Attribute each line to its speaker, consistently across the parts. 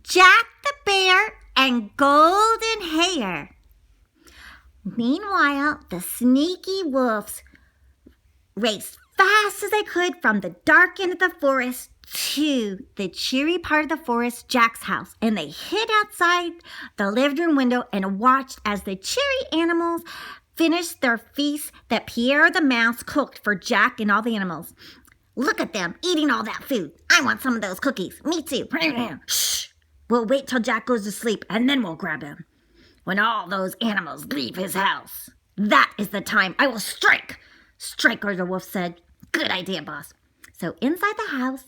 Speaker 1: Jack the Bear and Golden Hair. Meanwhile, the sneaky wolves raced fast as they could from the dark end of the forest to the cheery part of the forest, Jack's house, and they hid outside the living room window and watched as the cheery animals finished their feast that Pierre the Mouse cooked for Jack and all the animals. Look at them eating all that food. I want some of those cookies. Me too. Shh. We'll wait till Jack goes to sleep and then we'll grab him. When all those animals leave his house, that is the time I will strike. Striker, the wolf said. Good idea, boss. So inside the house,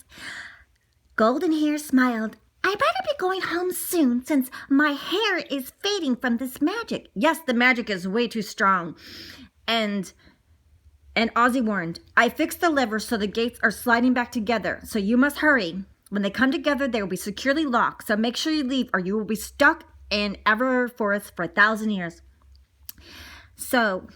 Speaker 1: Golden Hair smiled. I better be going home soon since my hair is fading from this magic. Yes, the magic is way too strong. And Ozzy warned, I fixed the lever so the gates are sliding back together, so you must hurry. When they come together, they will be securely locked, so make sure you leave or you will be stuck in Everforest for 1,000 years. So,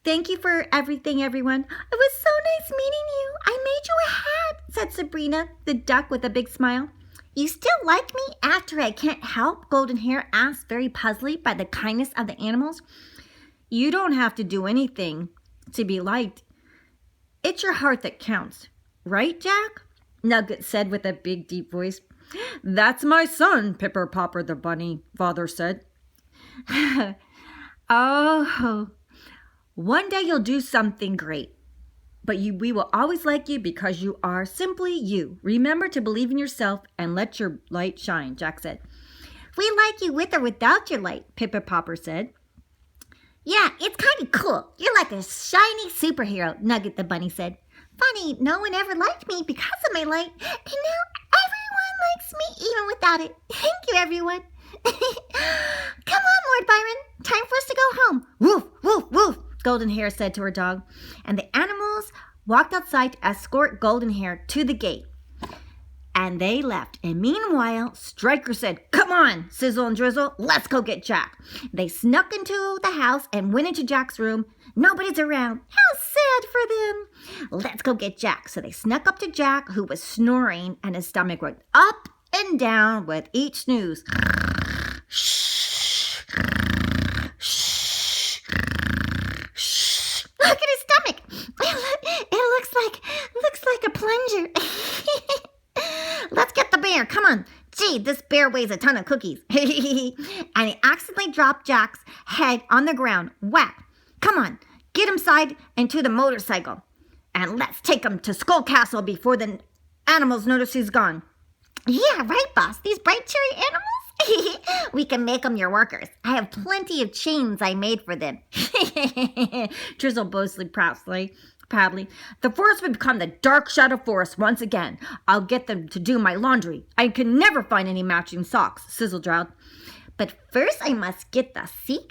Speaker 1: thank you for everything, everyone. It was so nice meeting you. I made you a hat, said Sabrina, the duck, with a big smile. You still like me after I can't help? Golden Hair asked, very puzzled by the kindness of the animals. You don't have to do anything to be liked. It's your heart that counts. Right, Jack? Nugget said with a big, deep voice. That's my son, Pipper Popper the bunny, father said. Oh, one day you'll do something great. But we will always like you because you are simply you. Remember to believe in yourself and let your light shine, Jack said. We like you with or without your light, Pipper Popper said. Yeah, it's kind of cool. You're like a shiny superhero, Nugget the bunny said. Funny, no one ever liked me because of my light, and now everyone likes me even without it. Thank you, everyone. Come on, Lord Byron. Time for us to go home. Woof, woof, woof, Golden Hair said to her dog. And the animals walked outside to escort Golden Hair to the gate. And they left. And meanwhile, Striker said, Come on, Sizzle and Drizzle, let's go get Jack. They snuck into the house and went into Jack's room. Nobody's around. How sad for them. Let's go get Jack. So they snuck up to Jack, who was snoring, and his stomach went up and down with each snooze. Shh. Shh. Shh. Look at his stomach. It looks like a plunger. Let's get the bear. Come on. Gee, this bear weighs a ton of cookies. And he accidentally dropped Jack's head on the ground. Whack. Come on. Get him side into the motorcycle. And let's take him to Skull Castle before the animals notice he's gone. Yeah, right, boss. These bright cherry animals? We can make them your workers. I have plenty of chains I made for them. Drizzle boasted proudly. The forest would become the dark shadow forest once again. I'll get them to do my laundry. I can never find any matching socks, Sizzle growled. But first I must get the secret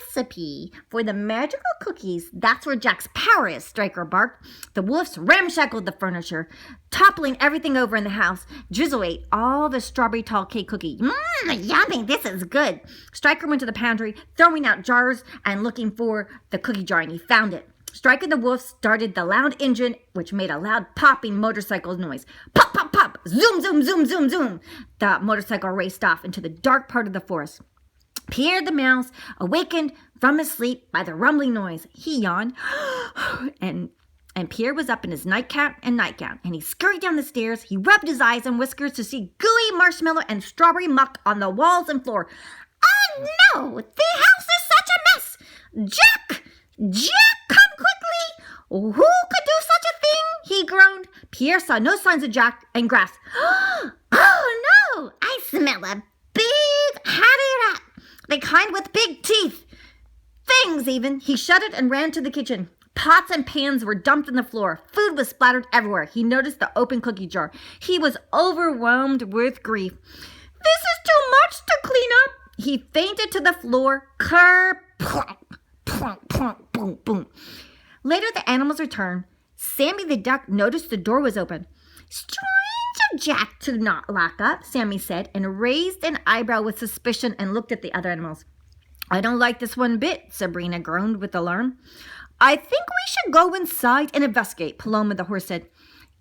Speaker 1: recipe for the magical cookies. That's where Jack's power is, Striker barked. The wolves ramshackled the furniture, toppling everything over in the house. Drizzle ate all the strawberry tall cake cookie. Yummy, this is good. Striker went to the pantry, throwing out jars and looking for the cookie jar, and he found it. Striker the wolf started the loud engine, which made a loud popping motorcycle noise. Pop, pop, pop! Zoom, zoom, zoom, zoom, zoom! The motorcycle raced off into the dark part of the forest. Pierre the Mouse awakened from his sleep by the rumbling noise. He yawned, and Pierre was up in his nightcap and nightgown, and he scurried down the stairs. He rubbed his eyes and whiskers to see gooey marshmallow and strawberry muck on the walls and floor. Oh no! The house is such a mess! Jack! Come quickly! Who could do such a thing? He groaned. Pierre saw no signs of Jack and gasped. Oh no! I smell a big hattie rat. The kind with big teeth. Fangs even. He shuddered and ran to the kitchen. Pots and pans were dumped on the floor. Food was splattered everywhere. He noticed the open cookie jar. He was overwhelmed with grief. This is too much to clean up. He fainted to the floor. Kerplunk. Plunk, plunk, boom, boom. Later, the animals returned. Sammy the duck noticed the door was open. Strange of Jack to not lock up, Sammy said, and raised an eyebrow with suspicion and looked at the other animals. I don't like this one bit, Sabrina groaned with alarm. I think we should go inside and investigate, Paloma the horse said.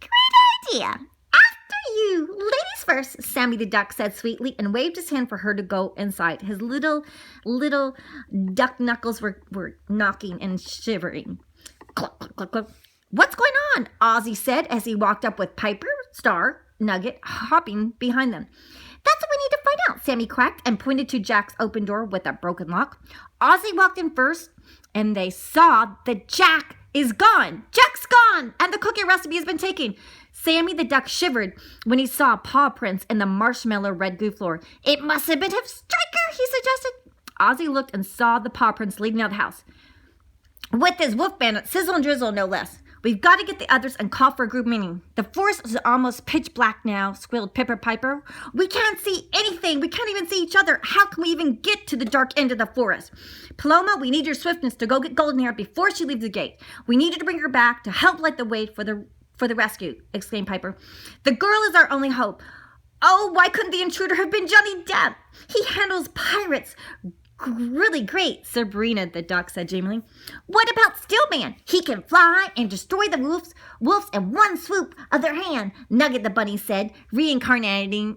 Speaker 1: Great idea. After you, ladies first, Sammy the Duck said sweetly and waved his hand for her to go inside. His little duck knuckles were knocking and shivering. Cluck, cluck, cluck, cluck. What's going on? Ozzy said as he walked up with Piper, Star, Nugget hopping behind them. That's what we need to find out, Sammy quacked and pointed to Jack's open door with a broken lock. Ozzy walked in first and they saw that Jack is gone. Jack's gone and the cookie recipe has been taken. Sammy the Duck shivered when he saw paw prints in the marshmallow red goo floor. It must have been him, Striker, he suggested. Ozzy looked and saw the paw prints leading out of the house. With his wolf bandit, Sizzle and Drizzle, no less. We've got to get the others and call for a group meeting. The forest is almost pitch black now, squealed Pipper Piper. We can't see anything. We can't even see each other. How can we even get to the dark end of the forest? Paloma, we need your swiftness to go get Goldenhair before she leaves the gate. We need you to bring her back to help light the way for the rescue, exclaimed Piper. The girl is our only hope. Oh, why couldn't the intruder have been Johnny Depp? He handles pirates really great, Sabrina the Duck said dreamily. What about Steelman? He can fly and destroy the wolves in one swoop of their hand, Nugget the Bunny said, reenacting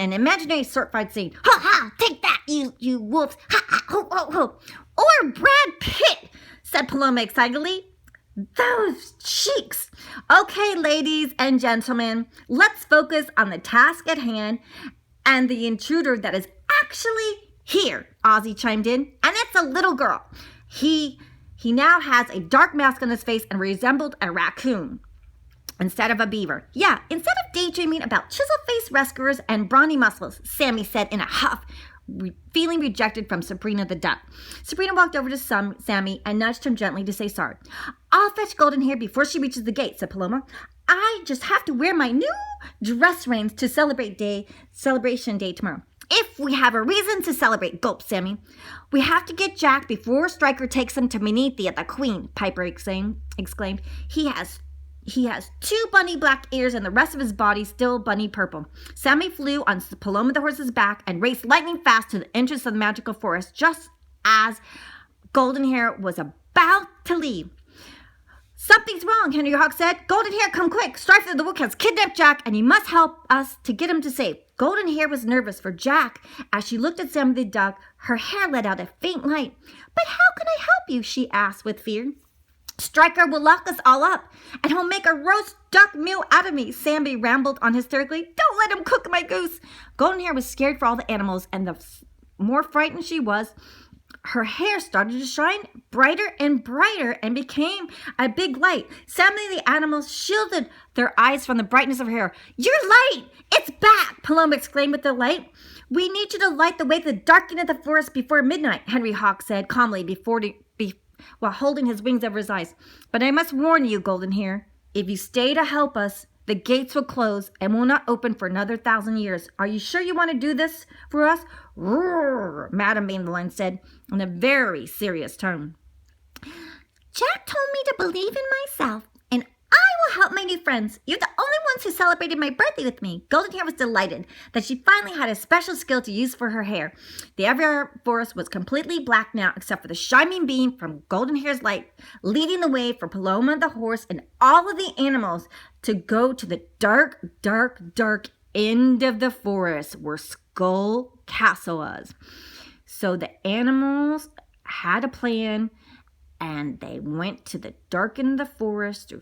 Speaker 1: an imaginary sword fight scene. Ha ha! Take that, you wolves! Ha ha! Ho ho ho! Or Brad Pitt, said Paloma excitedly. Those cheeks! Okay, ladies and gentlemen, let's focus on the task at hand and the intruder that is actually here, Ozzy chimed in, and it's a little girl. He now has a dark mask on his face and resembled a raccoon instead of a beaver. Yeah, instead of daydreaming about chisel-faced rescuers and brawny muscles, Sammy said in a huff, feeling rejected from Sabrina the Duck. Sabrina walked over to Sammy and nudged him gently to say sorry. I'll fetch Goldenhair before she reaches the gate, said Paloma. I just have to wear my new dress reins to celebration day tomorrow. If we have a reason to celebrate, gulped Sammy. We have to get Jack before Striker takes him to Menethia, the queen, Piper exclaimed. He has 2 bunny black ears and the rest of his body still bunny purple. Sammy flew on Paloma the horse's back and raced lightning fast to the entrance of the magical forest just as Goldenhair was about to leave. Something's wrong, Henry Hawk said. Goldenhair, come quick. Striker the Wook has kidnapped Jack, and you must help us to get him to safe. Goldenhair was nervous for Jack. As she looked at Sammy the Duck, her hair let out a faint light. But how can I help you? She asked with fear. Striker will lock us all up, and he'll make a roast duck meal out of me, Sammy rambled on hysterically. Don't let him cook my goose. Goldenhair was scared for all the animals, and the more frightened she was, her hair started to shine brighter and brighter and became a big light. Sammy the animals shielded their eyes from the brightness of her hair. Your light! It's back! Paloma exclaimed with delight. We need you to light the way to the darkening of the forest before midnight, Henry Hawk said calmly while holding his wings over his eyes. But I must warn you, Goldenhair, if you stay to help us, the gates will close and will not open for another 1,000 years. Are you sure you want to do this for us? Roar, Madame Madeline said in a very serious tone. Jack told me to believe in myself, and I will help my new friends. You're the only ones who celebrated my birthday with me. Goldenhair was delighted that she finally had a special skill to use for her hair. The Everard forest was completely black now, except for the shining beam from Goldenhair's light, leading the way for Paloma the horse and all of the animals to go to the dark, dark, dark end of the forest where Skull Castle was. So the animals had a plan, and they went to the dark end of the forest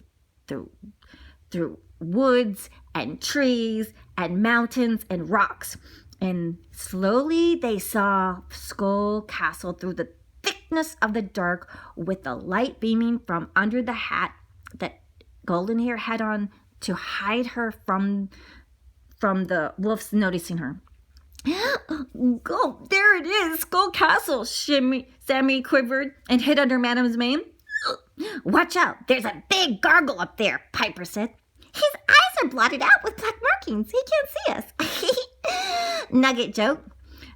Speaker 1: through woods and trees and mountains and rocks. And slowly they saw Skull Castle through the thickness of the dark with the light beaming from under the hat that Goldenhair had on to hide her from the wolves noticing her. Oh, there it is, Skull Castle, Sammy quivered and hid under Madame's mane. Watch out, there's a big gargoyle up there, Piper said. His eyes are blotted out with black markings. He can't see us. Nugget joked.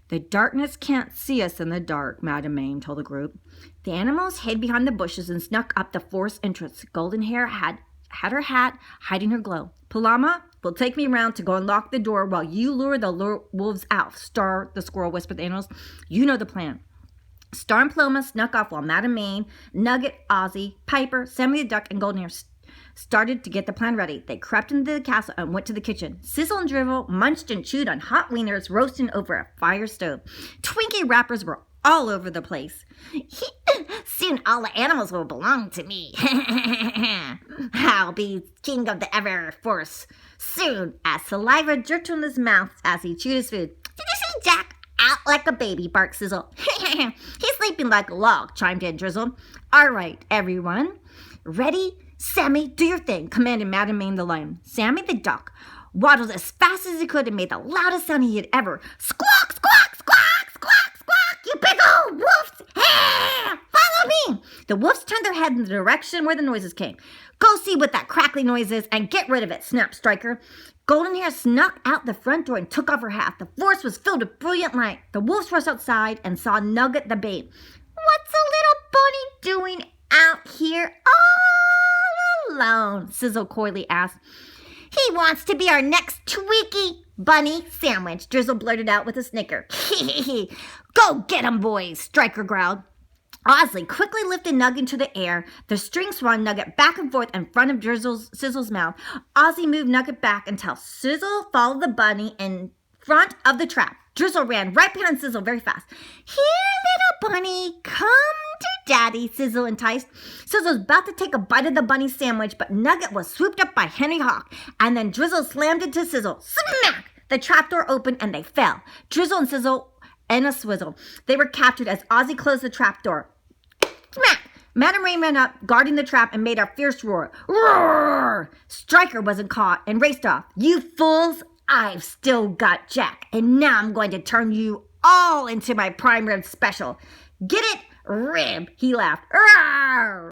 Speaker 1: The darkness can't see us in the dark, Madame Mame told the group. The animals hid behind the bushes and snuck up the forest entrance. Goldenhair had her hat hiding her glow. Paloma will take me around to go unlock the door while you lure the wolves out, Star the squirrel whispered the animals. You know the plan. Star and Paloma snuck off while Madame Mame, Nugget, Ozzy, Piper, Sammy the Duck, and Goldenhair started to get the plan ready. They crept into the castle and went to the kitchen. Sizzle and Drizzle munched and chewed on hot wieners roasting over a fire stove. Twinkie wrappers were all over the place. Soon all the animals will belong to me. I'll be king of the Everforce soon, as saliva dripped from his mouth as he chewed his food. Did you see Jack? Out like a baby, barked Sizzle. He's sleeping like a log, chimed in Drizzle. All right, everyone. Ready? Sammy, do your thing, commanded Madam Mame the lion. Sammy the duck waddled as fast as he could and made the loudest sound he had ever. Squawk, squawk, squawk, squawk, squawk, you big old wolves! Follow me! The wolves turned their heads in the direction where the noises came. Go see what that crackly noise is and get rid of it, snapped Striker. Goldenhair snuck out the front door and took off her hat. The forest was filled with brilliant light. The wolves rushed outside and saw Nugget the babe. What's a little bunny doing out here all alone? Sizzle coyly asked. He wants to be our next Tweaky bunny sandwich, Drizzle blurted out with a snicker. Go get him, boys, Striker growled. Ozzy quickly lifted Nugget into the air. The string swung Nugget back and forth in front of Sizzle's mouth. Ozzy moved Nugget back until Sizzle followed the bunny in front of the trap. Drizzle ran right behind Sizzle very fast. Here, little bunny, come to Daddy, Sizzle enticed. Sizzle was about to take a bite of the bunny sandwich, but Nugget was swooped up by Henry Hawk, and then Drizzle slammed into Sizzle. Smack! The trapdoor opened and they fell. Drizzle and Sizzle and a swizzle. They were captured as Ozzy closed the trapdoor. Smack! Madam Mame ran up, guarding the trap, and made a fierce roar. Roar! Striker wasn't caught and raced off. You fools! I've still got Jack, and now I'm going to turn you all into my prime rib special. Get it? Rib, he laughed. Roar!